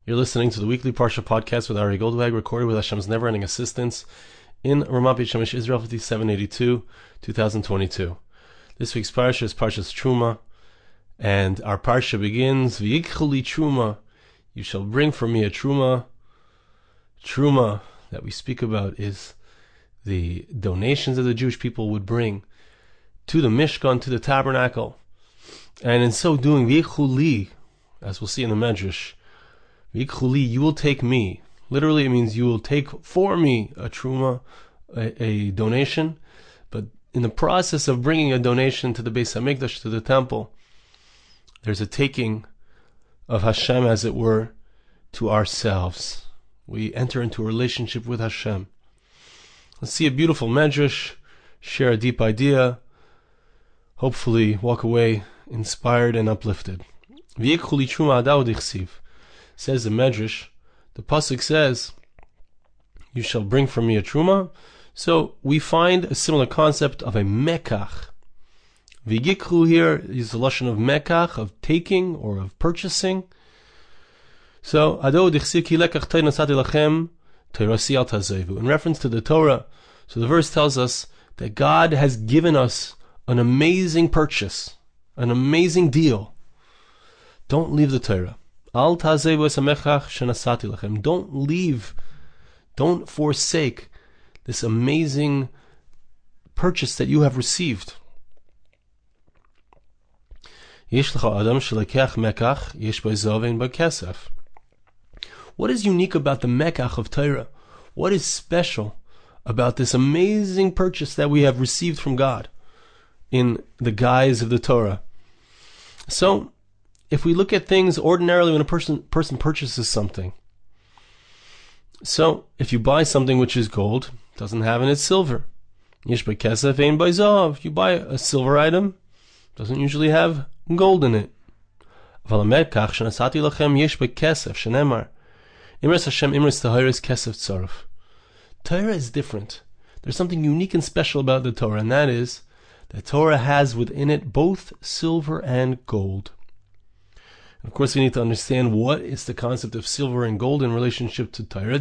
You're listening to the weekly Parsha Podcast with Ari Goldwag, recorded with Hashem's never-ending assistance in Ramat Beit Shemesh, Israel, 5782, 2022. This week's Parsha is Parsha's Terumah, and our Parsha begins, V'yikchu li Terumah, you shall bring for me a Terumah. Terumah that we speak about is the donations that the Jewish people would bring to the Mishkan, to the tabernacle. And in so doing, V'yikchu li, as we'll see in the Midrash, V'yikchu li, you will take me. Literally it means you will take for me a Terumah, a donation. But in the process of bringing a donation to the Beis HaMikdash, to the temple, there's a taking of Hashem, as it were, to ourselves. We enter into a relationship with Hashem. Let's see a beautiful Midrash, share a deep idea, hopefully walk away inspired and uplifted. V'yikchu li Terumah adau dichsiv. Says the Midrash, the pasuk says, you shall bring for me a Terumah. So we find a similar concept of a mekach. V'yikchu here is the lashon of mekach, of taking or of purchasing. So adau dichsiv ki lekach Torah nasati lachem Torasi al tazevu. In reference to the Torah, so the verse tells us that God has given us an amazing purchase, an amazing deal. Don't leave the Torah. Al tazevu es hamechach shenasati lachem. Don't leave, don't forsake this amazing purchase that you have received. Yesh lecha adam shelekach mekach yesh bo zav ein bo kesef. What is unique about the mekach of Torah? What is special about this amazing purchase that we have received from God in the guise of the Torah? So, if we look at things ordinarily when a person purchases something, so if you buy something which is gold, it doesn't have in it silver. Yesh bo kesef ein bo zav. You buy a silver item, it doesn't usually have gold in it. Aval hamekach shenasati lachem yesh bo kesef shenemar. Imres Hashem, Imres Tahiris, Kesef Tzaruf. Torah is different. There's something unique and special about the Torah, and that is that Torah has within it both silver and gold. And of course, we need to understand what is the concept of silver and gold in relationship to Torah.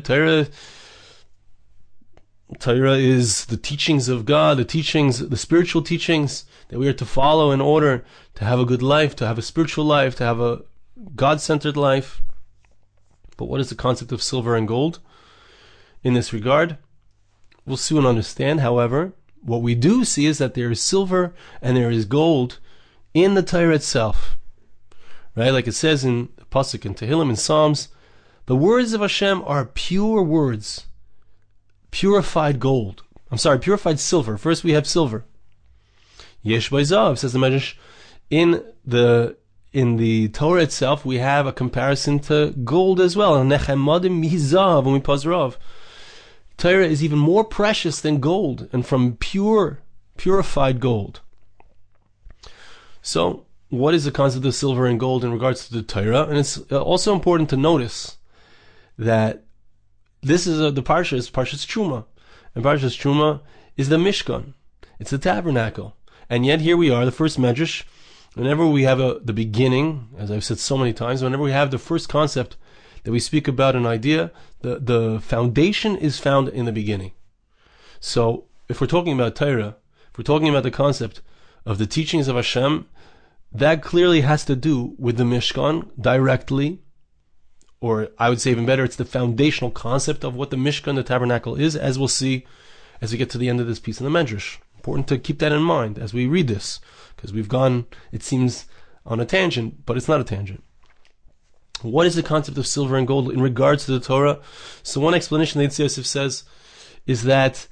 Torah is the teachings of God, the spiritual teachings that we are to follow in order to have a good life, to have a spiritual life, to have a God-centered life. But what is the concept of silver and gold in this regard? We'll soon understand. However, what we do see is that there is silver and there is gold in the Torah itself. Right? Like it says in the Pasuk in Tehillim, in Psalms, the words of Hashem are pure words, purified gold. Purified silver. First we have silver. Yesh bo zav, says the Midrash, in the Torah itself, we have a comparison to gold as well. Torah is even more precious than gold, and from purified gold. So, what is the concept of silver and gold in regards to the Torah? And it's also important to notice that this is the Parsha is Parsha's Terumah, and Parsha's Terumah is the Mishkan. It's the tabernacle, and yet here we are, the first Midrash. Whenever we have the beginning, as I've said so many times, whenever we have the first concept that we speak about an idea, the foundation is found in the beginning. So, if we're talking about Torah, if we're talking about the concept of the teachings of Hashem, that clearly has to do with the Mishkan directly, or I would say even better, it's the foundational concept of what the Mishkan, the tabernacle is, as we'll see as we get to the end of this piece in the Midrash. Important to keep that in mind as we read this, because we've gone, it seems, on a tangent, but it's not a tangent. What is the concept of silver and gold in regards to the Torah? So one explanation that Yosef says is that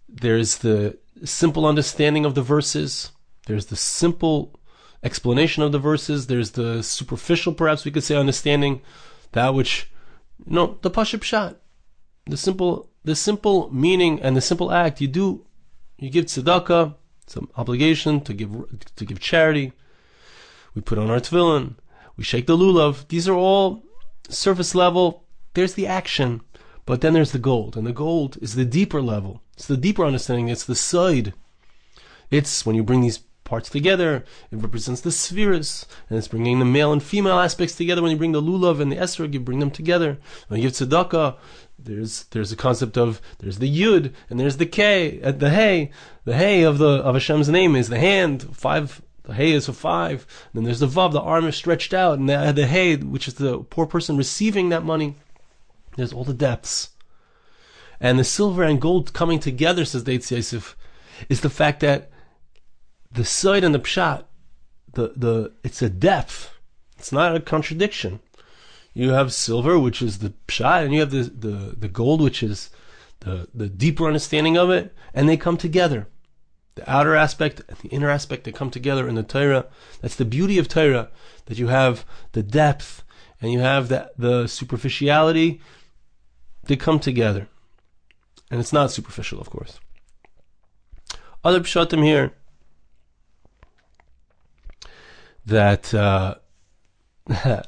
there's the simple understanding of the verses, there's the simple explanation of the verses, there's the superficial, perhaps we could say, understanding, that which, the Pasha Pshat, the simple meaning and the simple act you do. You give tzedakah, it's an obligation to give charity. We put on our tefillin. We shake the lulav. These are all surface level. There's the action, but then there's the gold, and the gold is the deeper level. It's the deeper understanding. It's the side. It's when you bring these parts together. It represents the spheres, and it's bringing the male and female aspects together. When you bring the lulav and the esrog, you bring them together. When you give tzedakah, there's a concept of, there's the yud and there's the k, the hey. The hey of Hashem's name is the hand. The hey is for 5. Then there's the vav, the arm is stretched out, and the hey, which is the poor person receiving that money. There's all the depths. And the silver and gold coming together, says the Eitz Yosef, is the fact that the side and the pshat, it's a depth. It's not a contradiction. You have silver, which is the pshat, and you have the gold, which is the deeper understanding of it, and they come together. The outer aspect and the inner aspect, they come together in the Torah. That's the beauty of Torah, that you have the depth and you have the superficiality. They come together. And it's not superficial, of course. Other pshatim here that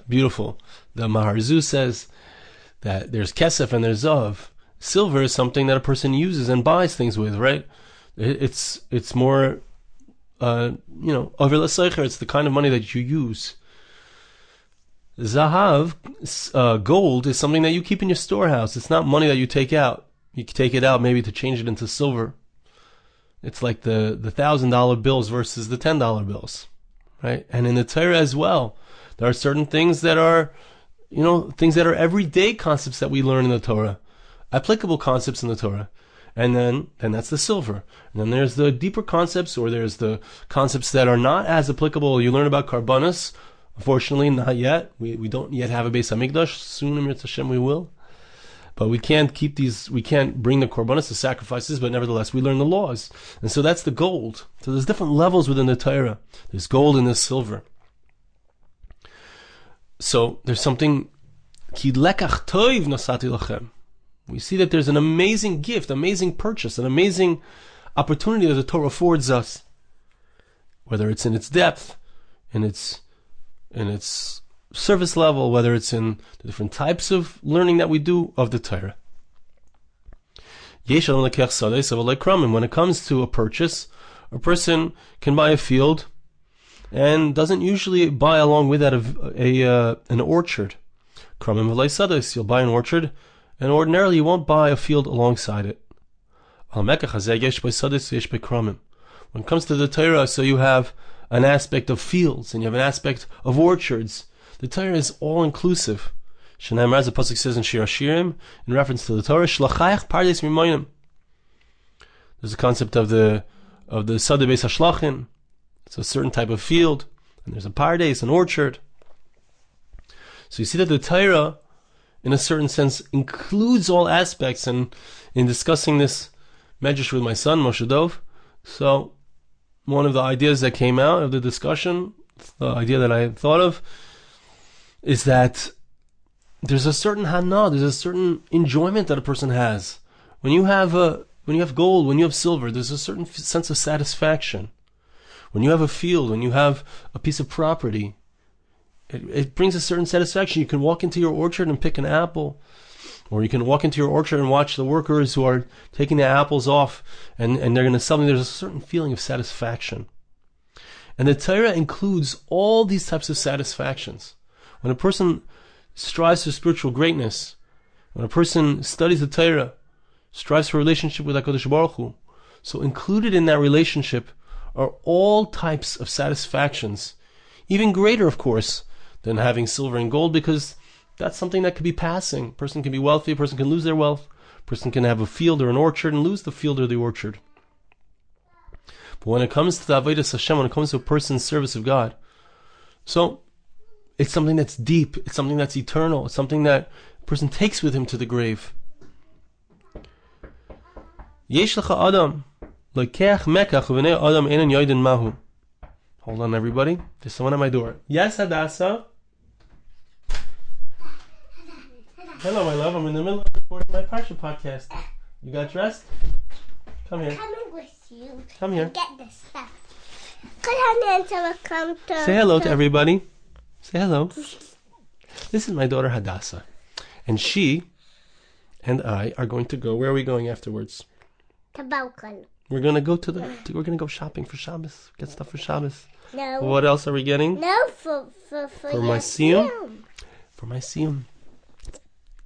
beautiful. The Maharzu says that there's kesef and there's zav. Silver is something that a person uses and buys things with, right? It's more, over l'seicher. It's the kind of money that you use. Zahav, gold, is something that you keep in your storehouse. It's not money that you take out. You can take it out maybe to change it into silver. It's like the $1,000 bills versus the $10 bills, right? And in the Torah as well, there are certain things that are, things that are everyday concepts that we learn in the Torah, applicable concepts in the Torah. And then that's the silver. And then there's the deeper concepts, or there's the concepts that are not as applicable. You learn about karbanos. Unfortunately, not yet. We don't yet have a Beis Hamikdash. Soon, Emir Hashem, we will. But we can't bring the korbanos, the sacrifices, but nevertheless, we learn the laws. And so that's the gold. So there's different levels within the Torah. There's gold and there's silver. So there's something, ki lekach toiv nosati lachem. We see that there's an amazing gift, amazing purchase, an amazing opportunity that the Torah affords us. Whether it's in its depth, in its service level, whether it's in the different types of learning that we do of the Torah. When it comes to a purchase, a person can buy a field and doesn't usually buy along with that an orchard. You'll buy an orchard, and ordinarily you won't buy a field alongside it. When it comes to the Torah, so you have an aspect of fields and you have an aspect of orchards. The Torah is all-inclusive. As the pasuk says in Shir Hashirim, in reference to the Torah, Shlachayach Pardes Mimonim. There's a concept of the Sadeh Beis HaShlachim. It's a certain type of field, and there's a Pardes, an orchard. So you see that the Torah, in a certain sense, includes all aspects. And in discussing this Midrash with my son, Moshe Dov, so one of the ideas that came out of the discussion, the idea that I thought of, is that there's a certain hana, there's a certain enjoyment that a person has. When you have gold, when you have silver, there's a certain sense of satisfaction. When you have a field, when you have a piece of property, it brings a certain satisfaction. You can walk into your orchard and pick an apple, or you can walk into your orchard and watch the workers who are taking the apples off, and they're going to sell them. There's a certain feeling of satisfaction. And the Torah includes all these types of satisfactions. When a person strives for spiritual greatness, when a person studies the Torah, strives for a relationship with HaKadosh Baruch Hu, so included in that relationship are all types of satisfactions, even greater, of course, than having silver and gold, because that's something that could be passing. A person can be wealthy, a person can lose their wealth, a person can have a field or an orchard and lose the field or the orchard. But when it comes to the Avodas Hashem, when it comes to a person's service of God, so it's something that's deep, it's something that's eternal, it's something that a person takes with him to the grave. Yesh lecha adam, loikeach mekach u'vnei adam einan yoden mahu. Hold on, everybody. There's someone at my door. Yes, Hadassah? Hello, my love. I'm in the middle of recording my Parsha Podcast. You got dressed? Come here. Coming with you. Come here. Get this stuff. Say hello to everybody. Say hello. This is my daughter Hadassah. And she and I are going to go. Where are we going afterwards? To balcony. We're gonna go we're gonna go shopping for Shabbos. Get stuff for Shabbos. No. What else are we getting? No, for my siyum. For my siyum.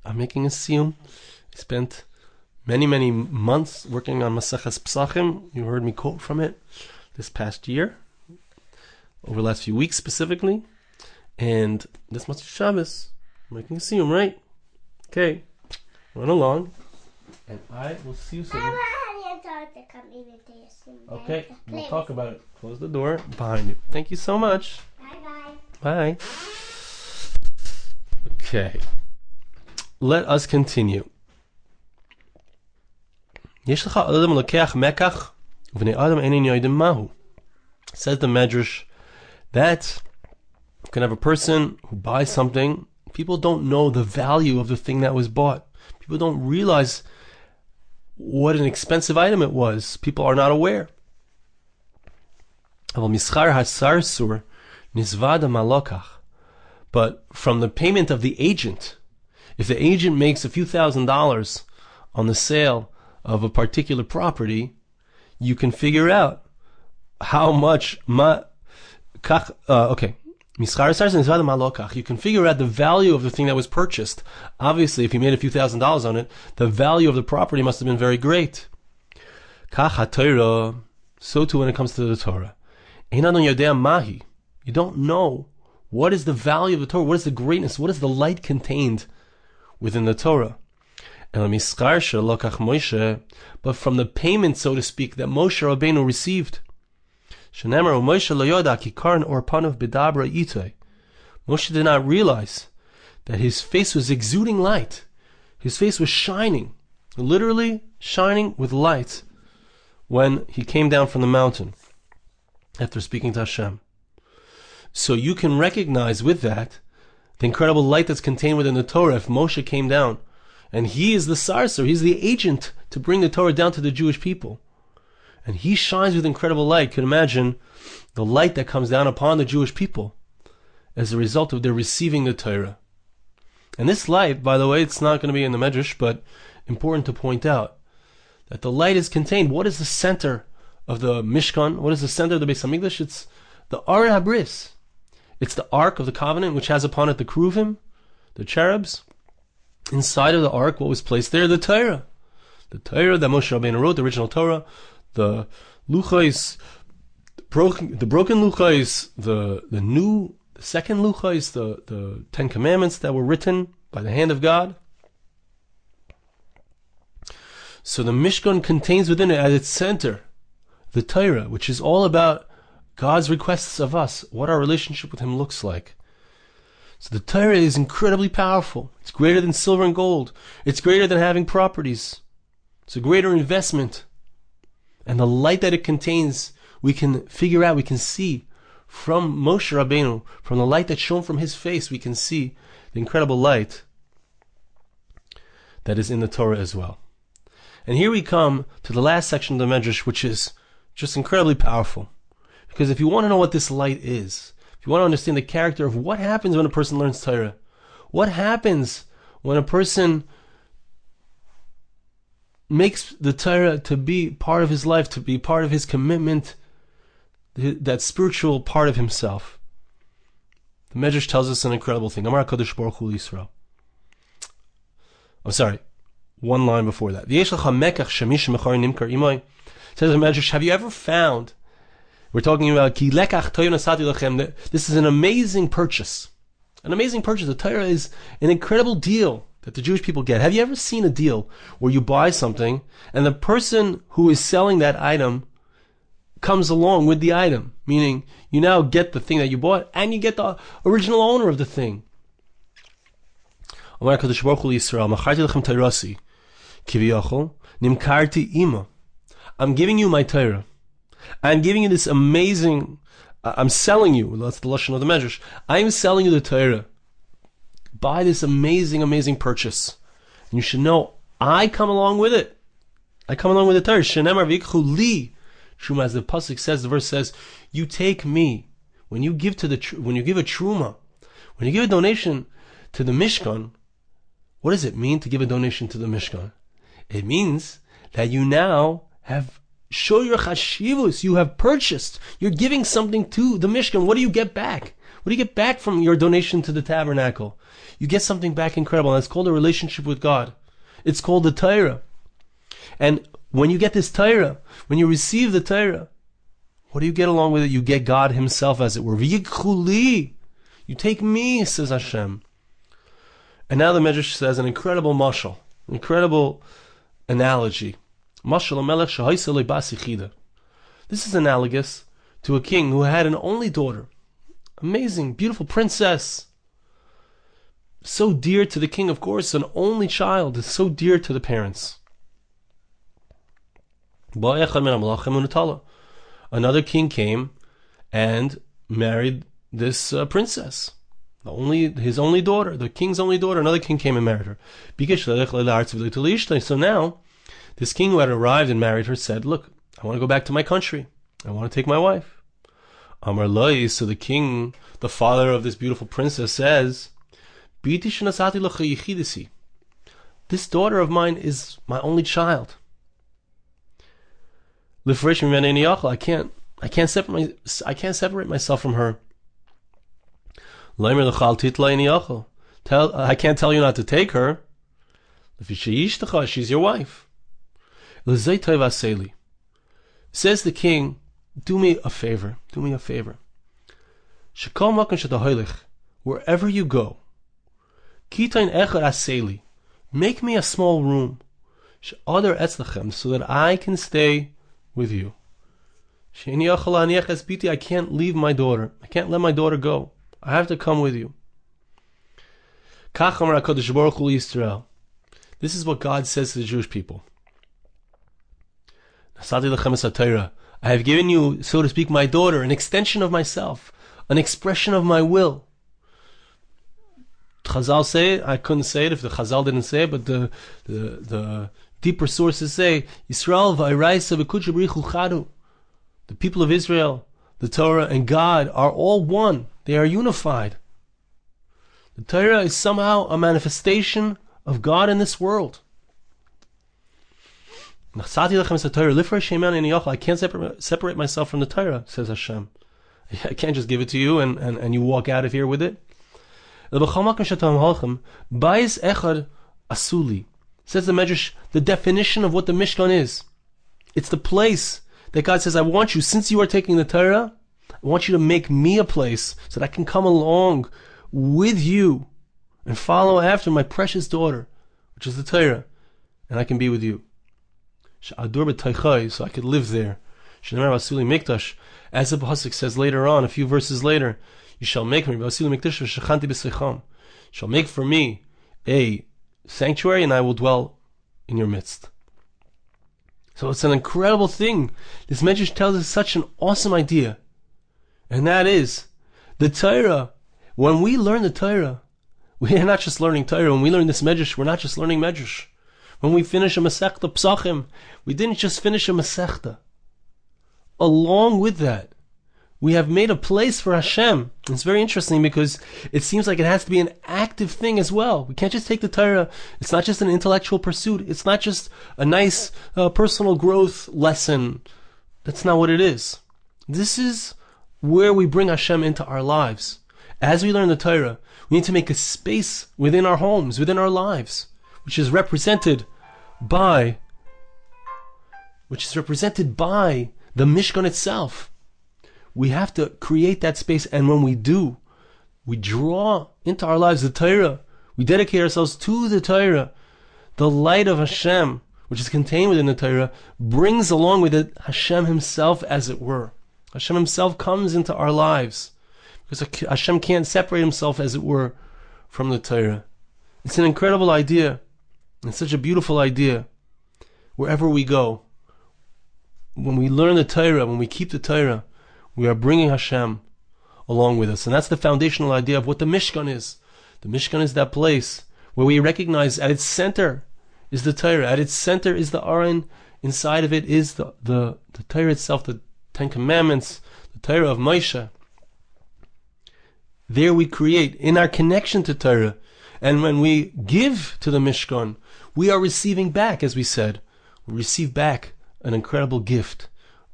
I'm making a siyum. I spent many months working on Maseches Pesachim. You heard me quote from it this past year, over the last few weeks specifically. And this must be Shabbos. I'm making a siyum, right? Okay, run along, and I will see you soon. Okay, we'll talk about it. Close the door behind you. Thank you so much. Bye. Okay, let us continue. Says the Midrash that you can have a person who buys something. People don't know the value of the thing that was bought. People don't realize what an expensive item it was. People are not aware. But from the payment of the agent, if the agent makes a few $1,000s on the sale of a particular property, you can figure out how much you can figure out the value of the thing that was purchased. Obviously, if you made a few $1,000s on it, the value of the property must have been very great. So too when it comes to the Torah. You don't know what is the value of the Torah, what is the greatness, what is the light contained within the Torah. But from the payment, so to speak, that Moshe Rabbeinu received, Moshe did not realize that his face was exuding light. His face was shining, literally shining with light, when he came down from the mountain after speaking to Hashem. So you can recognize with that the incredible light that's contained within the Torah. If Moshe came down, and he is the sarser, he's the agent to bring the Torah down to the Jewish people, and he shines with incredible light, you can imagine the light that comes down upon the Jewish people as a result of their receiving the Torah. And this light, by the way, it's not going to be in the Midrash, but important to point out that the light is contained. What is the center of the Mishkan? What is the center of the Beis Hamikdash? It's the Ar HaBris. It's the Ark of the Covenant, which has upon it the Kruvim, the cherubs. Inside of the Ark, what was placed there? The Torah. The Torah that Moshe Rabbeinu wrote, the original Torah, the Luchais, the broken Luchais, the second Luchais, the 10 Commandments that were written by the hand of God. So the Mishkan contains within it at its center the Torah, which is all about God's requests of us, what our relationship with Him looks like. So the Torah is incredibly powerful. It's greater than silver and gold. It's greater than having properties. It's a greater investment. And the light that it contains, we can figure out, we can see from Moshe Rabbeinu, from the light that's shown from his face, we can see the incredible light that is in the Torah as well. And here we come to the last section of the Midrash, which is just incredibly powerful. Because if you want to know what this light is, if you want to understand the character of what happens when a person learns Torah, what happens when a person makes the Torah to be part of his life, to be part of his commitment, that spiritual part of himself. The Midrash tells us an incredible thing. Amar HaKadosh Baruch Hu Yisrael. I'm sorry, one line before that. Says the Midrash, have you ever found, we're talking about Ki lekach Torah nasati lachem, this is an amazing purchase. An amazing purchase. The Torah is an incredible deal that the Jewish people get. Have you ever seen a deal where you buy something and the person who is selling that item comes along with the item? Meaning, you now get the thing that you bought and you get the original owner of the thing. I'm giving you my Torah. I'm giving you this amazing, I'm selling you, that's the lashon of the Midrash, I'm selling you the Torah. Buy this amazing, amazing purchase. And you should know, I come along with it. I come along with the Torah. Shenemar v'yikchu li. Truma, as the pasuk says, the verse says, you take me. When you give when you give a truma, when you give a donation to the Mishkan, what does it mean to give a donation to the Mishkan? It means that you now have show your chashivus. You have purchased. You're giving something to the Mishkan. What do you get back? What do you get back from your donation to the tabernacle? You get something back incredible, and it's called a relationship with God. It's called the Torah. And when you get this Torah, when you receive the Torah, what do you get along with it? You get God Himself, as it were. V'yikchuli. You take me, says Hashem. And now the Midrash says an incredible mashal, incredible analogy. Mashal hamelech shehaisa lebas yichida. This is analogous to a king who had an only daughter. Amazing, beautiful princess. So dear to the king, of course, an only child is so dear to the parents. Another king came and married this princess, his only daughter, the king's only daughter. Another king came and married her. So now, this king who had arrived and married her said, look, I want to go back to my country. I want to take my wife. Amar Loi, so the king, the father of this beautiful princess, says, this daughter of mine is my only child. I can't separate myself from her. I can't tell you not to take her. She's your wife. Says the king, do me a favor. Wherever you go, make me a small room, so that I can stay with you. I can't leave my daughter. I can't let my daughter go. I have to come with you. This is what God says to the Jewish people. I have given you, so to speak, my daughter, an extension of myself, an expression of my will. Chazal say it, I couldn't say it if the Chazal didn't say it, but the deeper sources say, Yisrael v'ayraisa v'kudsha b'richu chadu. The people of Israel, the Torah, and God are all one. They are unified. The Torah is somehow a manifestation of God in this world. I can't separate myself from the Torah, says Hashem. I can't just give it to you and you walk out of here with it. Says the Midrash, the definition of what the Mishkan is. It's the place that God says, I want you, since you are taking the Torah, I want you to make me a place so that I can come along with you and follow after my precious daughter, which is the Torah, and I can be with you. So I could live there. As the Pasuk says later on, a few verses later, you shall make for me, shall make for me a sanctuary, and I will dwell in your midst. So it's an incredible thing. This Midrash tells us such an awesome idea. And that is, the Torah, when we learn the Torah, we are not just learning Torah. When we learn this Midrash, we're not just learning Midrash. When we finish a Masechta Psachim, we didn't just finish a Masechta. Along with that, we have made a place for Hashem. It's very interesting because it seems like it has to be an active thing as well. We can't just take the Torah. It's not just an intellectual pursuit. It's not just a nice personal growth lesson. That's not what it is. This is where we bring Hashem into our lives. As we learn the Torah, we need to make a space within our homes, within our lives, which is represented by the Mishkan itself. We have to create that space, and when we do, we draw into our lives the Torah. We dedicate ourselves to the Torah. The light of Hashem, which is contained within the Torah, brings along with it Hashem Himself, as it were. Hashem Himself comes into our lives, because Hashem can't separate Himself, as it were, from the Torah. It's an incredible idea. It's such a beautiful idea. Wherever we go, when we learn the Torah, when we keep the Torah, we are bringing Hashem along with us. And that's the foundational idea of what the Mishkan is. The Mishkan is that place where we recognize at its center is the Torah. At its center is the Aron. Inside of it is the Torah itself, the Ten Commandments, the Torah of Moshe. There we create in our connection to Torah. And when we give to the Mishkan, we are receiving back, as we said. We receive back an incredible gift,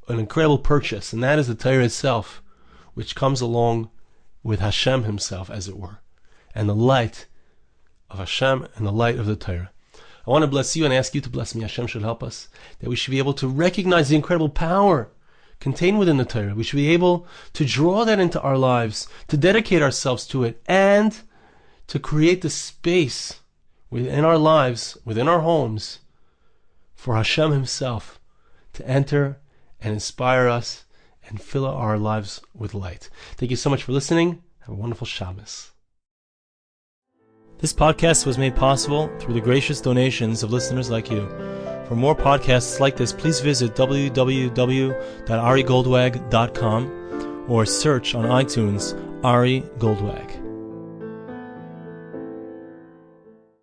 an incredible purchase, and that is the Torah itself, which comes along with Hashem Himself, as it were, and the light of Hashem and the light of the Torah. I want to bless you and ask you to bless me. Hashem should help us, that we should be able to recognize the incredible power contained within the Torah. We should be able to draw that into our lives, to dedicate ourselves to it, and to create the space within our lives, within our homes, for Hashem Himself to enter and inspire us and fill our lives with light. Thank you so much for listening. Have a wonderful Shabbos. This podcast was made possible through the gracious donations of listeners like you. For more podcasts like this, please visit www.arigoldwag.com or search on iTunes Ari Goldwag.